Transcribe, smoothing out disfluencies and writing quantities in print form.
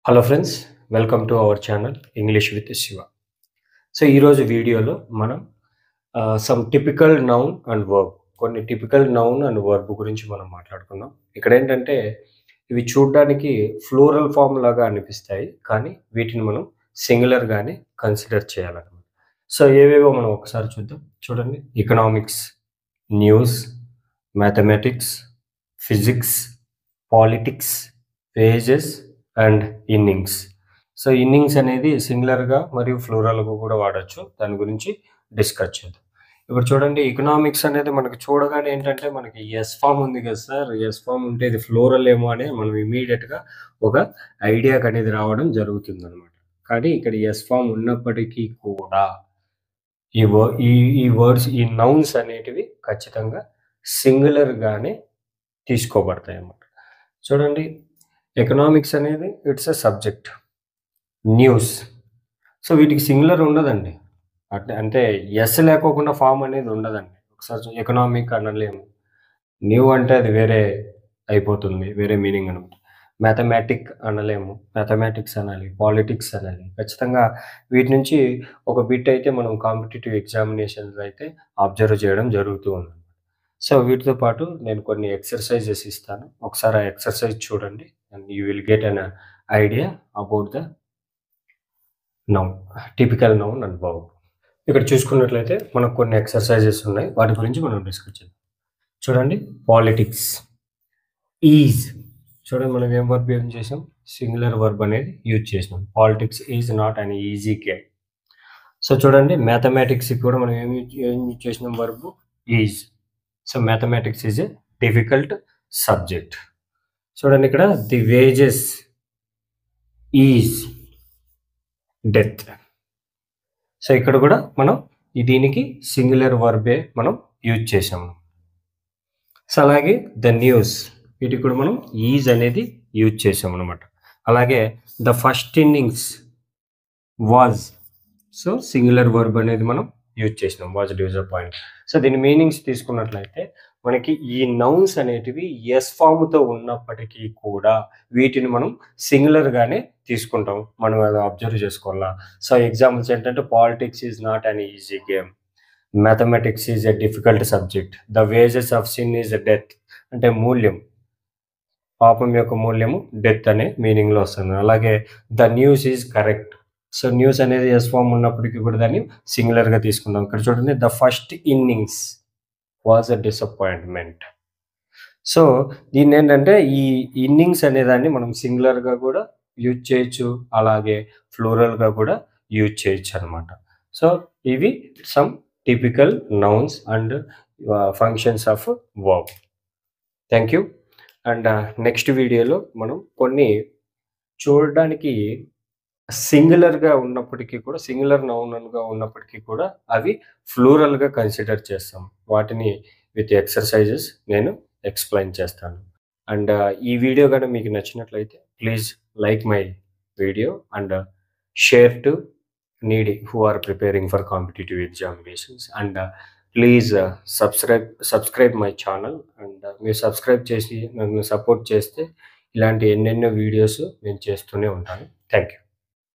Hello friends, welcome to our channel English with Shiva. So ఈరోజు వీడియోలో మనం some typical noun and verb, కొన్ని typical noun and verb గురించి మనం మాట్లాడుకుందాం. ఇక్కడ ఏంటంటే ఇవి చూడడానికి ఫ్లూరల్ ఫామ్ లాగా అనిపిస్తాయి, కానీ వీటిని మనం సింగులర్గానే కన్సిడర్ చేయాలన్నమాట. సో ఏవేవో మనం ఒకసారి చూద్దాం. చూడండి, economics, news, mathematics, physics, politics, wages and innings. So innings అనేది సింగులర్గా మరియు ఫ్లూరల్గా కూడా వాడచ్చు. దాని గురించి డిస్కస్ చేద్దాం. ఇప్పుడు చూడండి, ఎకనామిక్స్ అనేది మనకు చూడగానే ఏంటంటే మనకి ఎస్ ఫామ్ ఉంది కదా సార్, ఎస్ ఫామ్ ఉంటే ఇది ఫ్లోరల్ ఏమో అని మనం ఇమీడియట్గా ఒక ఐడియాకి అనేది రావడం జరుగుతుంది అనమాట. కానీ ఇక్కడ ఎస్ ఫామ్ ఉన్నప్పటికీ కూడా ఈ వర్డ్స్, ఈ నౌన్స్ అనేటివి ఖచ్చితంగా సింగులర్గానే తీసుకోబడతాయి అన్నమాట. చూడండి, ఎకనామిక్స్ అనేది it's a subject. News, so వీటికి సింగులర్ ఉండదండి. అంటే ఎస్ లేకోకుండా ఫామ్ అనేది ఉండదండి. ఒకసారి ఎకనామిక్ అనలేము, న్యూ అంటే అది వేరే అయిపోతుంది, వేరే మీనింగ్ అనమాట. మ్యాథమెటిక్ అనలేము, మ్యాథమెటిక్స్ అనాలి, పాలిటిక్స్ అనాలి. ఖచ్చితంగా వీటి నుంచి ఒక బిట్ అయితే మనం కాంపిటేటివ్ ఎగ్జామినేషన్స్ అయితే అబ్జర్వ్ చేయడం జరుగుతూ ఉంది. సో వీటితో పాటు నేను కొన్ని ఎక్సర్సైజెస్ ఇస్తాను. ఒకసారి ఆ ఎక్సర్సైజ్ చూడండి and you will get an idea about the noun, typical noun and verb. ఇక్కడ చూసుకున్నట్లయితే మనకు కొన్ని ఎక్సర్సైజెస్ ఉన్నాయి, వాటి గురించి మనం డిస్కస్ చేద్దాం. చూడండి, పాలిటిక్స్, ఈజ్. చూడండి, మనం ఏం వర్బ్ యూజ్ చేసాం? సింగులర్ వర్బ్ అనేది యూజ్ చేసినాం. Politics is not an easy game. So చూడండి, మ్యాథమెటిక్స్ కూడా మనం ఏం యూజ్ చేసినాం? Verb is. So mathematics is a difficult subject. చూడండి, ఇక్కడ the wages is death. So ఇక్కడ కూడా మనం దీనికి సింగులర్ వర్బే మనం యూజ్ చేసాము. సో అలాగే ద న్యూస్, వీటికి కూడా మనం ఈజ్ అనేది యూజ్ చేసాము అనమాట. అలాగే the first innings was, so singular verb అనేది మనం యూజ్ చేసినాం, వాజ్ డిసప్పాయింట్. సో దీని మీనింగ్స్ తీసుకున్నట్లయితే మనకి ఈ నౌన్స్ అనేటివి ఎస్ ఫామ్తో ఉన్నప్పటికీ కూడా వీటిని మనం సింగులర్గానే తీసుకుంటాం. మనం అది అబ్జర్వ్ చేసుకోవాలా. సో ఎగ్జాంపుల్స్ ఏంటంటే, politics is not an easy game, mathematics is a difficult subject, the wages of sin is death, అంటే మూల్యం, పాపం యొక్క మూల్యము డెత్ అనే మీనింగ్లో వస్తుంది. అలాగే the news is correct. So news అనేది ఎస్ ఫామ్ ఉన్నప్పటికీ కూడా దాన్ని సింగులర్గా తీసుకుంటాం. ఇక్కడ చూడండి, the first innings was a disappointment. So దీన్ని ఏంటంటే ఈ ఇన్నింగ్స్ అనేదాన్ని మనం సింగులర్గా కూడా యూజ్ చేయొచ్చు, అలాగే ఫ్లూరల్గా కూడా యూజ్ చేయొచ్చు అనమాట. సో ఇవి some typical nouns and functions of verb. Thank you. And next వీడియోలో మనం కొన్ని చూడడానికి సింగులర్గా ఉన్నప్పటికీ కూడా, సింగులర్ నౌన్గా ఉన్నప్పటికీ కూడా అవి ఫ్లూరల్గా కన్సిడర్ చేస్తాం. వాటిని విత్ ఎక్సర్సైజెస్ నేను ఎక్స్ప్లెయిన్ చేస్తాను. అండ్ ఈ వీడియో కానీ మీకు నచ్చినట్లయితే please like my video and share to needy who are preparing for competitive examinations. And please subscribe my channel. And మీరు సబ్స్క్రైబ్ చేసి నన్ను సపోర్ట్ చేస్తే ఇలాంటి ఎన్నెన్నో వీడియోస్ నేను చేస్తూనే ఉంటాను. Thank you.